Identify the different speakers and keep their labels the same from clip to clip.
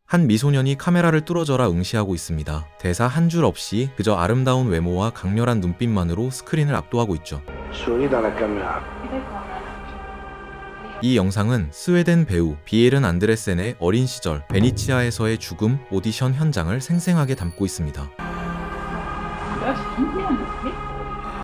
Speaker 1: 한 미소년이 카메라를 뚫어져라 응시하고 있습니다. 대사 한 줄 없이 그저 아름다운 외모와 강렬한 눈빛만으로 스크린을 압도하고 있죠.
Speaker 2: Souris dans la caméra.
Speaker 1: 이 영상은 스웨덴 배우 비에른 안드레센의 어린 시절 베니치아에서의 죽음 오디션 현장을 생생하게 담고 있습니다.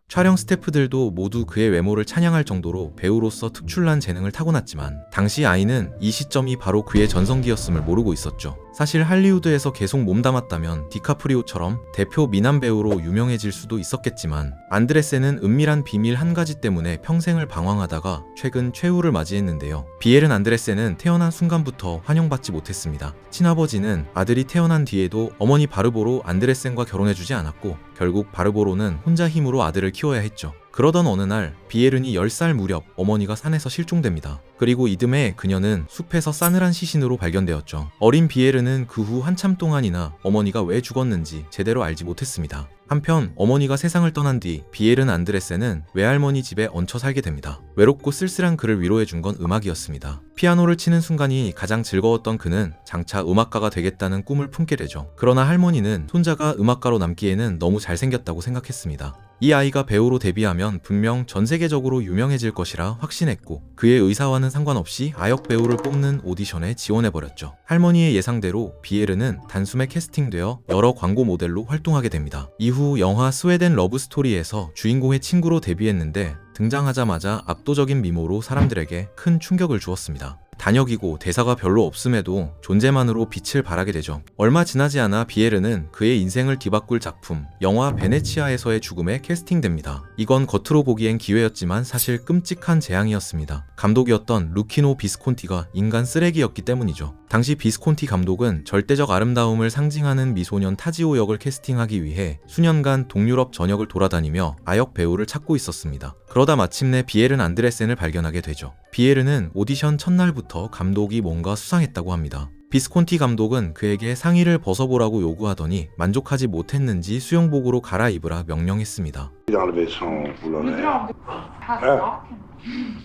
Speaker 1: 촬영 스태프들도 모두 그의 외모를 찬양할 정도로 배우로서 특출난 재능을 타고났지만 당시 아이는 이 시점이 바로 그의 전성기였음을 모르고 있었죠. 사실 할리우드에서 계속 몸담았다면 디카프리오처럼 대표 미남 배우로 유명해질 수도 있었겠지만 안드레센은 은밀한 비밀 한 가지 때문에 평생을 방황하다가 최근 최후를 맞이했는데요. 비에른 안드레센은 태어난 순간부터 환영받지 못했습니다. 친아버지는 아들이 태어난 뒤에도 어머니 바르보로 안드레센과 결혼해주지 않았고 결국 바르보로는 혼자 힘으로 아들을 키워야 했죠. 그러던 어느 날 비에른이 10살 무렵 어머니가 산에서 실종됩니다. 그리고 이듬해 그녀는 숲에서 싸늘한 시신으로 발견되었죠. 어린 비에른은 그 후 한참 동안이나 어머니가 왜 죽었는지 제대로 알지 못했습니다. 한편 어머니가 세상을 떠난 뒤 비에른 안드레센은 외할머니 집에 얹혀 살게 됩니다. 외롭고 쓸쓸한 그를 위로해준 건 음악이었습니다. 피아노를 치는 순간이 가장 즐거웠던 그는 장차 음악가가 되겠다는 꿈을 품게 되죠. 그러나 할머니는 손자가 음악가로 남기에는 너무 잘생겼다고 생각했습니다. 이 아이가 배우로 데뷔하면 분명 전 세계적으로 유명해질 것이라 확신했고 그의 의사와는 상관없이 아역 배우를 뽑는 오디션에 지원해버렸죠. 할머니의 예상대로 비에르는 단숨에 캐스팅되어 여러 광고 모델로 활동하게 됩니다. 이후 영화 스웨덴 러브스토리에서 주인공의 친구로 데뷔했는데 등장하자마자 압도적인 미모로 사람들에게 큰 충격을 주었습니다. 단역이고 대사가 별로 없음에도 존재만으로 빛을 발하게 되죠. 얼마 지나지 않아 비에르는 그의 인생을 뒤바꿀 작품 영화 베네치아에서의 죽음에 캐스팅됩니다. 이건 겉으로 보기엔 기회였지만 사실 끔찍한 재앙이었습니다. 감독이었던 루키노 비스콘티가 인간 쓰레기였기 때문이죠. 당시 비스콘티 감독은 절대적 아름다움을 상징하는 미소년 타지오 역을 캐스팅하기 위해 수년간 동유럽 전역을 돌아다니며 아역 배우를 찾고 있었습니다. 그러다 마침내 비에른 안드레센을 발견하게 되죠. 비에르는 오디션 첫날부터 감독이 뭔가 수상했다고 합니다. 비스콘티 감독은 그에게 상의를 벗어보라고 요구하더니 만족하지 못했는지 수영복으로 갈아입으라 명령했습니다.
Speaker 2: D'enlever son boulonnet.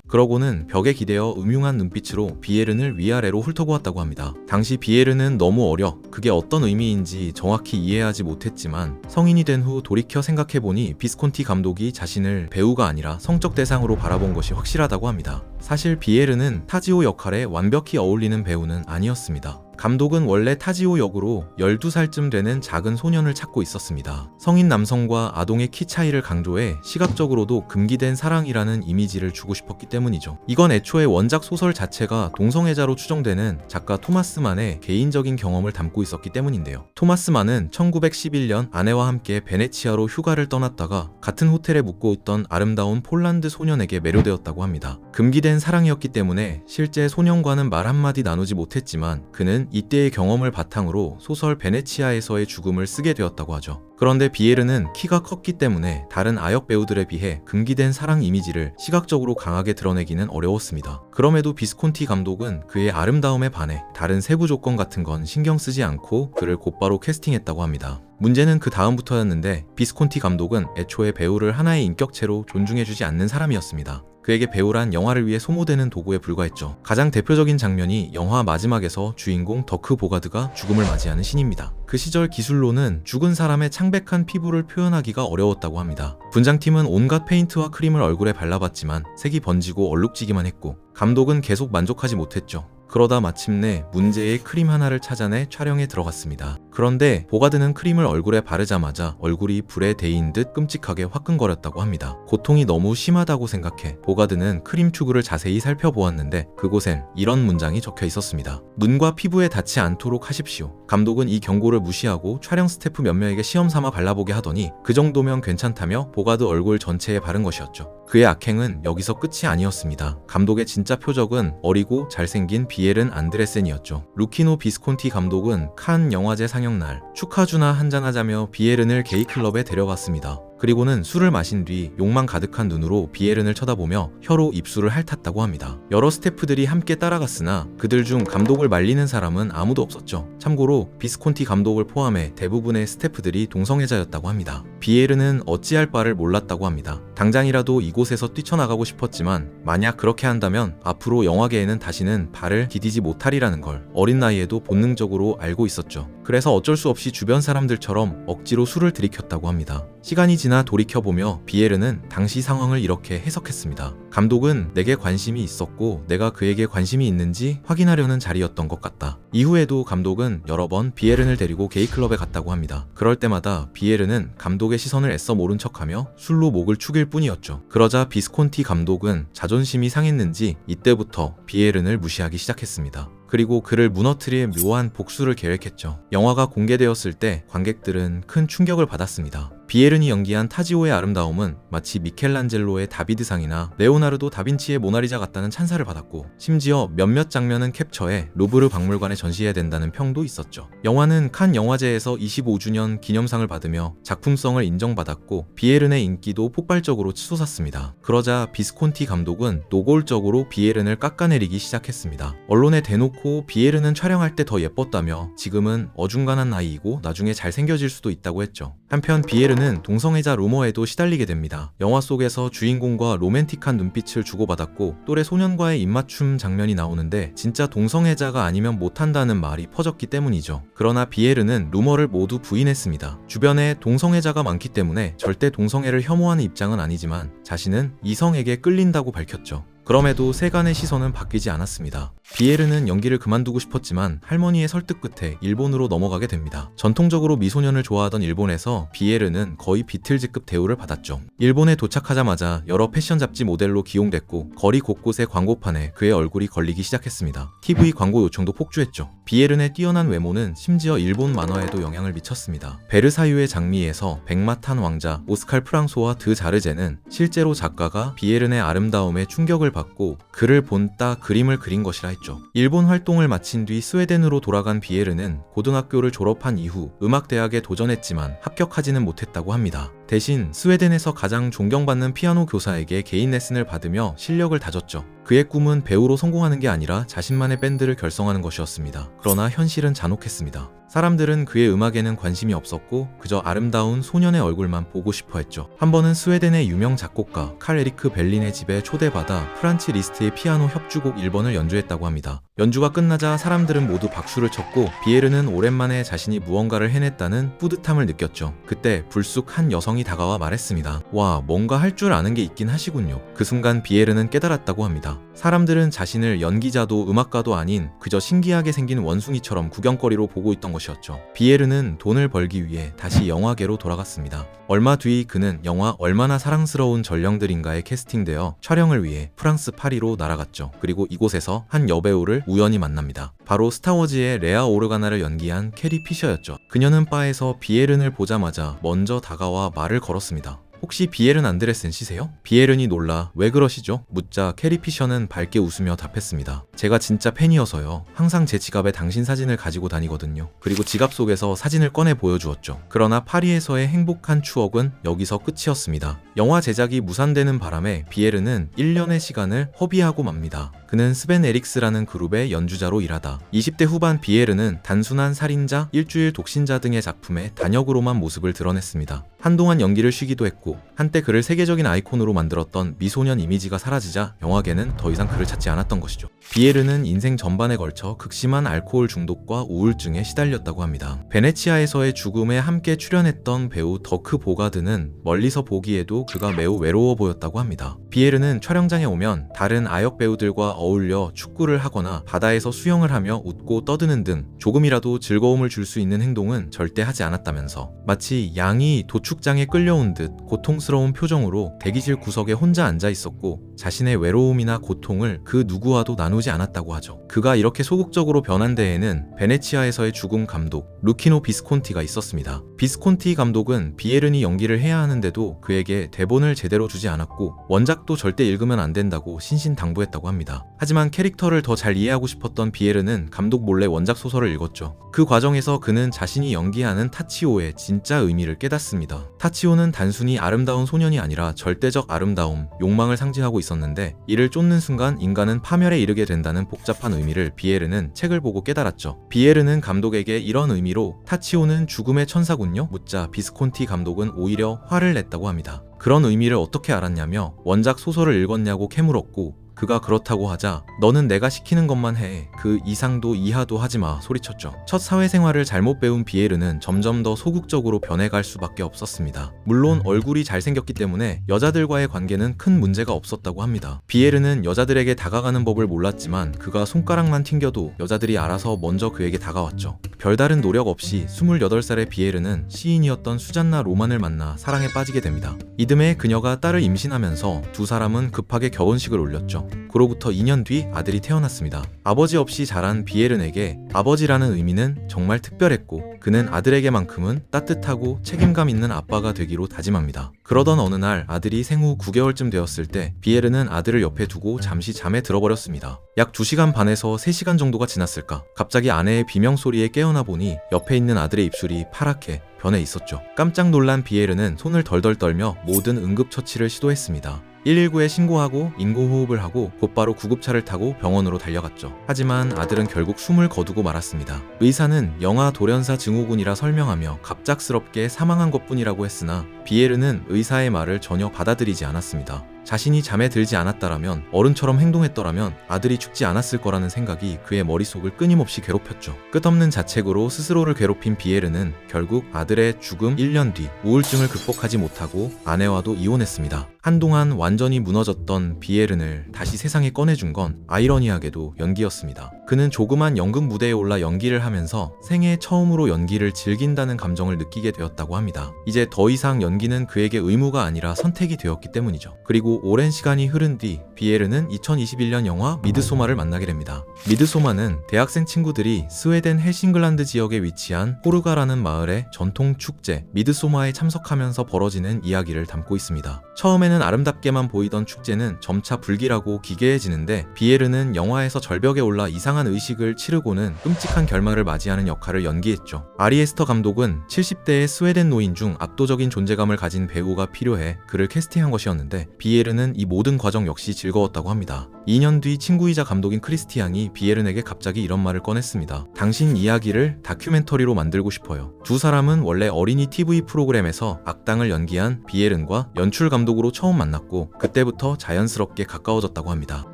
Speaker 1: 그러고는 벽에 기대어 음흉한 눈빛으로 비에른을 위아래로 훑어보았다고 합니다. 당시 비에른은 너무 어려 그게 어떤 의미인지 정확히 이해하지 못했지만 성인이 된 후 돌이켜 생각해보니 비스콘티 감독이 자신을 배우가 아니라 성적 대상으로 바라본 것이 확실하다고 합니다. 사실 비에른은 타지오 역할에 완벽히 어울리는 배우는 아니었습니다. 감독은 원래 타지오 역으로 12살쯤 되는 작은 소년을 찾고 있었습니다. 성인 남성과 아동의 키 차이를 강조해 시각적으로도 금기된 사랑이라는 이미지를 주고 싶었기 때문이죠. 이건 애초에 원작 소설 자체가 동성애자로 추정되는 작가 토마스 만의 개인적인 경험을 담고 있었기 때문인데요. 토마스 만은 1911년 아내와 함께 베네치아로 휴가를 떠났다가 같은 호텔에 묵고 있던 아름다운 폴란드 소년에게 매료되었다고 합니다. 금기된 사랑이었기 때문에 실제 소년과는 말 한마디 나누지 못했지만 그는 이때의 경험을 바탕으로 소설 베네치아에서의 죽음을 쓰게 되었다고 하죠. 그런데 비에르는 키가 컸기 때문에 다른 아역 배우들에 비해 금기된 사랑 이미지를 시각적으로 강하게 드러내기는 어려웠습니다. 그럼에도 비스콘티 감독은 그의 아름다움에 반해 다른 세부 조건 같은 건 신경 쓰지 않고 그를 곧바로 캐스팅했다고 합니다. 문제는 그 다음부터였는데 비스콘티 감독은 애초에 배우를 하나의 인격체로 존중해주지 않는 사람이었습니다. 그에게 배우란 영화를 위해 소모되는 도구에 불과했죠. 가장 대표적인 장면이 영화 마지막에서 주인공 더크 보가드가 죽음을 맞이하는 신입니다. 그 시절 기술로는 죽은 사람의 창백한 피부를 표현하기가 어려웠다고 합니다. 분장팀은 온갖 페인트와 크림을 얼굴에 발라봤지만 색이 번지고 얼룩지기만 했고 감독은 계속 만족하지 못했죠. 그러다 마침내 문제의 크림 하나를 찾아내 촬영에 들어갔습니다. 그런데 보가드는 크림을 얼굴에 바르자마자 얼굴이 불에 데인 듯 끔찍하게 화끈거렸다고 합니다. 고통이 너무 심하다고 생각해 보가드는 크림 튜브를 자세히 살펴보았는데 그곳엔 이런 문장이 적혀 있었습니다. 눈과 피부에 닿지 않도록 하십시오. 감독은 이 경고를 무시하고 촬영 스태프 몇 명에게 시험 삼아 발라보게 하더니 그 정도면 괜찮다며 보가드 얼굴 전체에 바른 것이었죠. 그의 악행은 여기서 끝이 아니었습니다. 감독의 진짜 표적은 어리고 잘생긴 비에른 안드레센이었죠. 루키노 비스콘티 감독은 칸 영화제 상영날 축하주나 한잔하자며 비에른을 게이클럽에 데려갔습니다. 그리고는 술을 마신 뒤 욕망 가득한 눈으로 비에른을 쳐다보며 혀로 입술을 핥았다고 합니다. 여러 스태프들이 함께 따라갔으나 그들 중 감독을 말리는 사람은 아무도 없었죠. 참고로 비스콘티 감독을 포함해 대부분의 스태프들이 동성애자였다고 합니다. 비에르는 어찌할 바를 몰랐다고 합니다. 당장이라도 이곳에서 뛰쳐나가고 싶었지만 만약 그렇게 한다면 앞으로 영화계에는 다시는 발을 디디지 못하리라는 걸 어린 나이에도 본능적으로 알고 있었죠. 그래서 어쩔 수 없이 주변 사람들처럼 억지로 술을 들이켰다고 합니다. 시간이 지나 돌이켜보며 비에르는 당시 상황을 이렇게 해석했습니다. 감독은 내게 관심이 있었고 내가 그에게 관심이 있는지 확인하려는 자리였던 것 같다. 이후에도 감독은 여러 번 비에른을 데리고 게이클럽에 갔다고 합니다. 그럴 때마다 비에르는 감독의 시선을 애써 모른 척하며 술로 목을 축일 뿐이었죠. 그러자 비스콘티 감독은 자존심이 상했는지 이때부터 비에른을 무시하기 시작했습니다. 그리고 그를 무너뜨릴 묘한 복수를 계획했죠. 영화가 공개되었을 때 관객들은 큰 충격을 받았습니다. 비에른이 연기한 타지오의 아름다움은 마치 미켈란젤로의 다비드상이나 레오나르도 다빈치의 모나리자 같다는 찬사를 받았고 심지어 몇몇 장면은 캡처해 루브르 박물관에 전시해야 된다는 평도 있었죠. 영화는 칸 영화제에서 25주년 기념상을 받으며 작품성을 인정받았고 비에른의 인기도 폭발적으로 치솟았습니다. 그러자 비스콘티 감독은 노골적으로 비에른을 깎아내리기 시작했습니다. 언론에 대놓고 비에른은 촬영할 때 더 예뻤다며 지금은 어중간한 나이이고 나중에 잘생겨질 수도 있다고 했죠. 한편 비에른은 동성애자 루머에도 시달리게 됩니다. 영화 속에서 주인공과 로맨틱한 눈빛을 주고받았고 또래 소년과의 입맞춤 장면이 나오는데 진짜 동성애자가 아니면 못한다는 말이 퍼졌기 때문이죠. 그러나 비에른은 루머를 모두 부인했습니다. 주변에 동성애자가 많기 때문에 절대 동성애를 혐오하는 입장은 아니지만 자신은 이성에게 끌린다고 밝혔죠. 그럼에도 세간의 시선은 바뀌지 않았습니다. 비에르는 연기를 그만두고 싶었지만 할머니의 설득 끝에 일본으로 넘어가게 됩니다. 전통적으로 미소년을 좋아하던 일본에서 비에르는 거의 비틀즈급 대우를 받았죠. 일본에 도착하자마자 여러 패션 잡지 모델로 기용됐고 거리 곳곳의 광고판에 그의 얼굴이 걸리기 시작했습니다. TV 광고 요청도 폭주했죠. 비에른의 뛰어난 외모는 심지어 일본 만화에도 영향을 미쳤습니다. 베르사유의 장미에서 백마탄 왕자 오스칼 프랑소와 드 자르제는 실제로 작가가 비에른의 아름다움에 충격을 받고 그를 본따 그림을 그린 것이라 했죠. 일본 활동을 마친 뒤 스웨덴으로 돌아간 비에르는 고등학교를 졸업한 이후 음악대학에 도전했지만 합격하지는 못했다고 합니다. 대신 스웨덴에서 가장 존경받는 피아노 교사에게 개인 레슨을 받으며 실력을 다졌죠. 그의 꿈은 배우로 성공하는 게 아니라 자신만의 밴드를 결성하는 것이었습니다. 그러나 현실은 잔혹했습니다. 사람들은 그의 음악에는 관심이 없었고 그저 아름다운 소년의 얼굴만 보고 싶어 했죠. 한 번은 스웨덴의 유명 작곡가 칼 에리크 벨린의 집에 초대받아 프란츠 리스트의 피아노 협주곡 1번을 연주했다고 합니다. 연주가 끝나자 사람들은 모두 박수를 쳤고 비에르는 오랜만에 자신이 무언가를 해냈다는 뿌듯함을 느꼈죠. 그때 불쑥 한 여성이 다가와 말했습니다. 와, 뭔가 할 줄 아는 게 있긴 하시군요. 그 순간 비에르는 깨달았다고 합니다. 사람들은 자신을 연기자도 음악가도 아닌 그저 신기하게 생긴 원숭이처럼 구경거리로 보고 있던 것이었죠. 비에르는 돈을 벌기 위해 다시 영화계로 돌아갔습니다. 얼마 뒤 그는 영화 얼마나 사랑스러운 전령들인가에 캐스팅되어 촬영을 위해 프랑스 파리로 날아갔죠. 그리고 이곳에서 한 여배우를 우연히 만납니다. 바로 스타워즈의 레아 오르가나를 연기한 캐리 피셔였죠. 그녀는 바에서 비에른을 보자마자 먼저 다가와 말을 걸었습니다. 혹시 비에른 안드레센 씨세요? 비에른이 놀라 왜 그러시죠? 묻자 캐리 피셔는 밝게 웃으며 답했습니다. 제가 진짜 팬이어서요. 항상 제 지갑에 당신 사진을 가지고 다니거든요. 그리고 지갑 속에서 사진을 꺼내 보여주었죠. 그러나 파리에서의 행복한 추억은 여기서 끝이었습니다. 영화 제작이 무산되는 바람에 비에른은 1년의 시간을 허비하고 맙니다. 그는 스벤 에릭스라는 그룹의 연주자로 일하다 20대 후반 비에르는 단순한 살인자, 일주일 독신자 등의 작품에 단역으로만 모습을 드러냈습니다. 한동안 연기를 쉬기도 했고 한때 그를 세계적인 아이콘으로 만들었던 미소년 이미지가 사라지자 영화계는 더 이상 그를 찾지 않았던 것이죠. 비에르는 인생 전반에 걸쳐 극심한 알코올 중독과 우울증에 시달렸다고 합니다. 베네치아에서의 죽음에 함께 출연했던 배우 더크 보가드는 멀리서 보기에도 그가 매우 외로워 보였다고 합니다. 비에르는 촬영장에 오면 다른 아역 배우들과 어울려 축구를 하거나 바다에서 수영을 하며 웃고 떠드는 등 조금이라도 즐거움을 줄 수 있는 행동은 절대 하지 않았다면서 마치 양이 도축장에 끌려온 듯 고통스러운 표정으로 대기실 구석에 혼자 앉아 있었고 자신의 외로움이나 고통을 그 누구와도 나누지 않았다고 하죠. 그가 이렇게 소극적으로 변한 데에는 베네치아에서의 죽음 감독 루키노 비스콘티가 있었습니다. 비스콘티 감독은 비에른이 연기를 해야 하는데도 그에게 대본을 제대로 주지 않았고 원작도 절대 읽으면 안 된다고 신신당부했다고 합니다. 하지만 캐릭터를 더 잘 이해하고 싶었던 비에른은 감독 몰래 원작 소설을 읽었죠. 그 과정에서 그는 자신이 연기하는 타치오의 진짜 의미를 깨닫습니다. 타치오는 단순히 아름다운 소년이 아니라 절대적 아름다움, 욕망을 상징하고 있었는데 이를 쫓는 순간 인간은 파멸에 이르게 된다는 복잡한 의미를 비에른은 책을 보고 깨달았죠. 비에른은 감독에게 이런 의미로 타치오는 죽음의 천사군요? 묻자 비스콘티 감독은 오히려 화를 냈다고 합니다. 그런 의미를 어떻게 알았냐며 원작 소설을 읽었냐고 캐물었고 그가 그렇다고 하자 너는 내가 시키는 것만 해. 그 이상도 이하도 하지마 소리쳤죠. 첫 사회생활을 잘못 배운 비에르는 점점 더 소극적으로 변해갈 수밖에 없었습니다. 물론 얼굴이 잘생겼기 때문에 여자들과의 관계는 큰 문제가 없었다고 합니다. 비에르는 여자들에게 다가가는 법을 몰랐지만 그가 손가락만 튕겨도 여자들이 알아서 먼저 그에게 다가왔죠. 별다른 노력 없이 28살의 비에르는 시인이었던 수잔나 로만을 만나 사랑에 빠지게 됩니다. 이듬해 그녀가 딸을 임신하면서 두 사람은 급하게 결혼식을 올렸죠. 그로부터 2년 뒤 아들이 태어났습니다. 아버지 없이 자란 비에른에게 아버지라는 의미는 정말 특별했고 그는 아들에게만큼은 따뜻하고 책임감 있는 아빠가 되기로 다짐합니다. 그러던 어느 날 아들이 생후 9개월쯤 되었을 때 비에른은 아들을 옆에 두고 잠시 잠에 들어버렸습니다. 약 2시간 반에서 3시간 정도가 지났을까? 갑자기 아내의 비명소리에 깨어나 보니 옆에 있는 아들의 입술이 파랗게 변해 있었죠. 깜짝 놀란 비에르는 손을 덜덜 떨며 모든 응급처치를 시도했습니다. 119에 신고하고 인공호흡을 하고 곧바로 구급차를 타고 병원으로 달려갔죠. 하지만 아들은 결국 숨을 거두고 말았습니다. 의사는 영아 돌연사 증후군이라 설명하며 갑작스럽게 사망한 것뿐이라고 했으나 비에르는 의사의 말을 전혀 받아들이지 않았습니다. 자신이 잠에 들지 않았다라면 어른처럼 행동했더라면 아들이 죽지 않았을 거라는 생각이 그의 머릿속을 끊임없이 괴롭혔죠. 끝없는 자책으로 스스로를 괴롭힌 비에르는 결국 아들의 죽음 1년 뒤 우울증을 극복하지 못하고 아내와도 이혼했습니다. 한동안 완전히 무너졌던 비에른을 다시 세상에 꺼내준 건 아이러니하게도 연기였습니다. 그는 조그만 연극 무대에 올라 연기를 하면서 생애 처음으로 연기를 즐긴다는 감정을 느끼게 되었다고 합니다. 이제 더 이상 연기는 그에게 의무가 아니라 선택이 되었기 때문이죠. 그리고 오랜 시간이 흐른 뒤 비에르는 2021년 영화 미드소마를 만나게 됩니다. 미드소마는 대학생 친구들이 스웨덴 헬싱글란드 지역에 위치한 호르가라는 마을의 전통 축제 미드소마에 참석하면서 벌어지는 이야기를 담고 있습니다. 처음에는 아름답게만 보이던 축제는 점차 불길하고 기괴해지는데 비에르는 영화에서 절벽에 올라 이상한 의식을 치르고는 끔찍한 결말을 맞이하는 역할을 연기했죠. 아리에스터 감독은 70대의 스웨덴 노인 중 압도적인 존재감을 가진 배우가 필요해 그를 캐스팅한 것이었는데 비에르는 이 모든 과정 역시 즐거웠다고 합니다. 2년 뒤 친구이자 감독인 크리스티앙이 비에른에게 갑자기 이런 말을 꺼냈습니다. 당신 이야기를 다큐멘터리로 만들고 싶어요. 두 사람은 원래 어린이 TV 프로그램에서 악당을 연기한 비에른과 연출 감독으로 처음 만났고 그때부터 자연스럽게 가까워졌다고 합니다.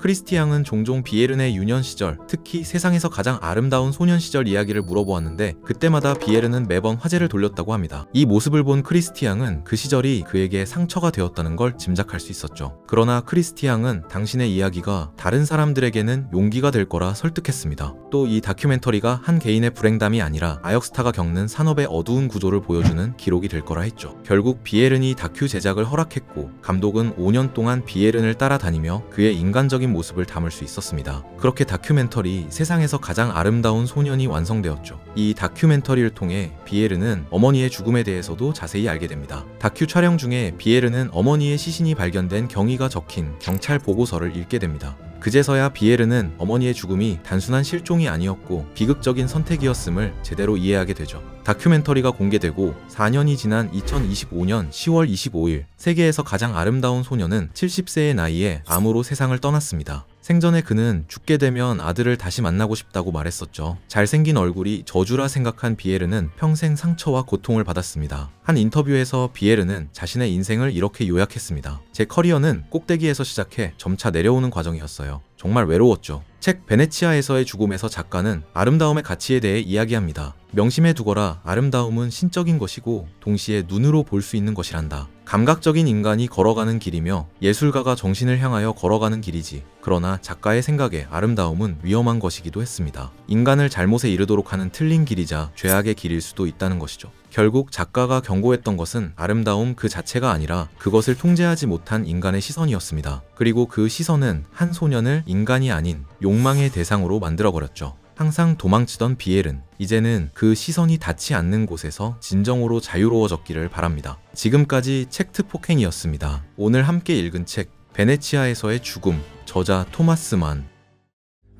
Speaker 1: 크리스티앙은 종종 비에른의 유년 시절, 특히 세상에서 가장 아름다운 소년 시절 이야기를 물어보았는데 그때마다 비에른은 매번 화제를 돌렸다고 합니다. 이 모습을 본 크리스티앙은 그 시절이 그에게 상처가 되었다는 걸 짐작할 수 있었죠. 그러나 크리스티앙은 당신의 이야기가 다른 사람들에게는 용기가 될 거라 설득했습니다. 또 이 다큐멘터리가 한 개인의 불행담이 아니라 아역스타가 겪는 산업의 어두운 구조를 보여주는 기록이 될 거라 했죠. 결국 비에른이 다큐 제작을 허락했고 감독은 5년 동안 비에른을 따라다니며 그의 인간적인 모습을 담을 수 있었습니다. 그렇게 다큐멘터리 세상에서 가장 아름다운 소년이 완성되었죠. 이 다큐멘터리를 통해 비에른은 어머니의 죽음에 대해서도 자세히 알게 됩니다. 다큐 촬영 중에 비에른은 어머니의 시신이 발견된 경위가 적힌 경찰 보고서를 읽게 됩니다. 그제서야 비에르는 어머니의 죽음이 단순한 실종이 아니었고 비극적인 선택이었음을 제대로 이해하게 되죠. 다큐멘터리가 공개되고 4년이 지난 2025년 10월 25일 세계에서 가장 아름다운 소녀는 70세의 나이에 암으로 세상을 떠났습니다. 생전에 그는 죽게 되면 아들을 다시 만나고 싶다고 말했었죠. 잘생긴 얼굴이 저주라 생각한 비에르는 평생 상처와 고통을 받았습니다. 한 인터뷰에서 비에르는 자신의 인생을 이렇게 요약했습니다. 제 커리어는 꼭대기에서 시작해 점차 내려오는 과정이었어요. 정말 외로웠죠. 책 베네치아에서의 죽음에서 작가는 아름다움의 가치에 대해 이야기합니다. 명심해 두거라. 아름다움은 신적인 것이고 동시에 눈으로 볼 수 있는 것이란다. 감각적인 인간이 걸어가는 길이며 예술가가 정신을 향하여 걸어가는 길이지. 그러나 작가의 생각에 아름다움은 위험한 것이기도 했습니다. 인간을 잘못에 이르도록 하는 틀린 길이자 죄악의 길일 수도 있다는 것이죠. 결국 작가가 경고했던 것은 아름다움 그 자체가 아니라 그것을 통제하지 못한 인간의 시선이었습니다. 그리고 그 시선은 한 소년을 인간이 아닌 욕망의 대상으로 만들어버렸죠. 항상 도망치던 비엘은 이제는 그 시선이 닿지 않는 곳에서 진정으로 자유로워졌기를 바랍니다. 지금까지 책트 폭행이었습니다. 오늘 함께 읽은 책 베네치아에서의 죽음, 저자 토마스 만.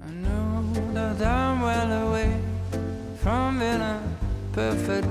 Speaker 3: I know that I'm well away from being a perfect